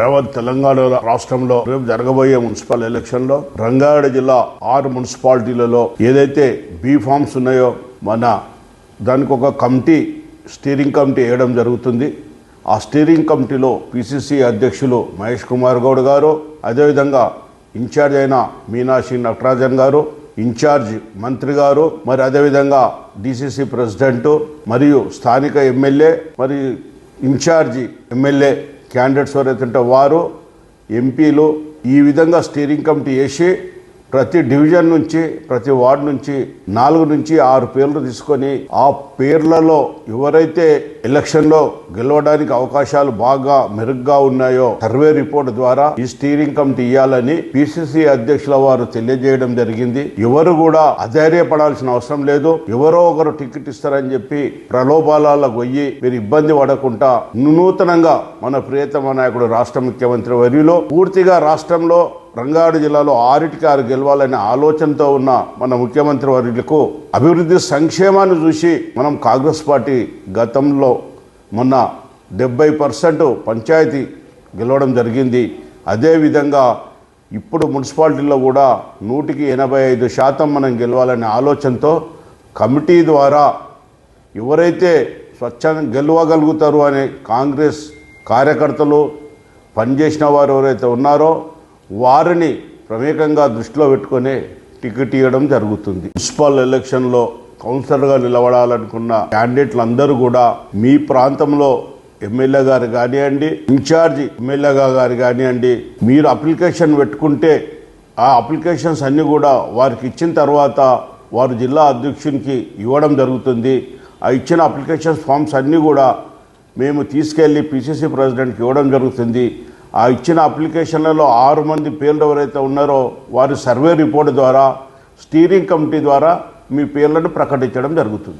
రేవంత్ తెలంగాణ రాష్ట్రంలో రేపు జరగబోయే మున్సిపల్ ఎలక్షన్ లో రంగారెడ్డి జిల్లా 6 మున్సిపాలిటీలలో ఏదైతే బీ ఫార్మ్స్ ఉన్నాయో దానికి ఒక కమిటీ స్టీరింగ్ కమిటీ వేయడం జరుగుతుంది. ఆ స్టీరింగ్ కమిటీలో పిసిసి అధ్యక్షులు మహేష్ కుమార్ గౌడ్ గారు, అదేవిధంగా ఇన్ఛార్జ్ అయిన మీనాక్షి నటరాజన్ గారు, ఇన్ఛార్జ్ మంత్రి గారు, మరి అదేవిధంగా డిసిసి ప్రెసిడెంట్ మరియు స్థానిక ఎమ్మెల్యే మరి ఇన్ఛార్జి ఎమ్మెల్యే క్యాండిడేట్స్ ఎవరైతే వారు ఎంపీలు ఈ విధంగా స్టీరింగ్ కమిటీ వేసి ప్రతి డివిజన్ నుంచి ప్రతి వార్డు నుంచి 4 నుంచి 6 పేర్లు తీసుకొని ఆ పేర్లలో ఎవరైతే ఎలక్షన్లో గెలవడానికి అవకాశాలు బాగా మెరుగ్గా ఉన్నాయో సర్వే రిపోర్ట్ ద్వారా ఈ స్టీరింగ్ కమిటీ ఇవ్వాలని పిసిసి అధ్యక్షుల వారు తెలియజేయడం జరిగింది. ఎవరు కూడా అధైర్యపడాల్సిన అవసరం లేదు. ఎవరో ఒకరు టికెట్ ఇస్తారని చెప్పి ప్రలోభాలలో పోయి మీరు ఇబ్బంది పడకుండా నూతనంగా మన ప్రియతమ నాయకుడు రాష్ట్ర ముఖ్యమంత్రి వర్యులు పూర్తిగా రాష్ట్రంలో రంగారెడ్డి జిల్లాలో 6 గెలవాలనే ఆలోచనతో ఉన్న మన ముఖ్యమంత్రి వర్యులకు అభివృద్ధి సంక్షేమాన్ని చూసి మనం కాంగ్రెస్ పార్టీ గతంలో మొన్న 70% పంచాయతీ గెలవడం జరిగింది. అదేవిధంగా ఇప్పుడు మున్సిపాలిటీలో కూడా 185% మనం గెలవాలనే ఆలోచనతో కమిటీ ద్వారా ఎవరైతే స్వచ్ఛంగా గెలవగలుగుతారు అనే కాంగ్రెస్ కార్యకర్తలు పనిచేసిన వారు ఎవరైతే ఉన్నారో వారిని ప్రమేకంగా దృష్టిలో పెట్టుకుని టికెట్ ఇవ్వడం జరుగుతుంది. మున్సిపల్ ఎలక్షన్లో కౌన్సిలర్గా నిలబడాలనుకున్న క్యాండిడేట్లు అందరూ కూడా మీ ప్రాంతంలో ఎమ్మెల్యే గారు కానివ్వండి, ఇన్ఛార్జి ఎమ్మెల్యే గారు కానివ్వండి, మీరు అప్లికేషన్ పెట్టుకుంటే ఆ అప్లికేషన్స్ అన్నీ కూడా వారికి ఇచ్చిన తర్వాత వారు జిల్లా అధ్యక్షునికి ఇవ్వడం జరుగుతుంది. ఆ ఇచ్చిన అప్లికేషన్ ఫామ్స్ అన్నీ కూడా మేము తీసుకెళ్లి పిసిసి ప్రెసిడెంట్కి ఇవ్వడం జరుగుతుంది. ఆ ఇచ్చిన అప్లికేషన్లలో 6 మంది పేర్లు ఎవరైతే ఉన్నారో వారి సర్వే రిపోర్ట్ ద్వారా స్టీరింగ్ కమిటీ ద్వారా మీ పేర్లను ప్రకటించడం జరుగుతుంది.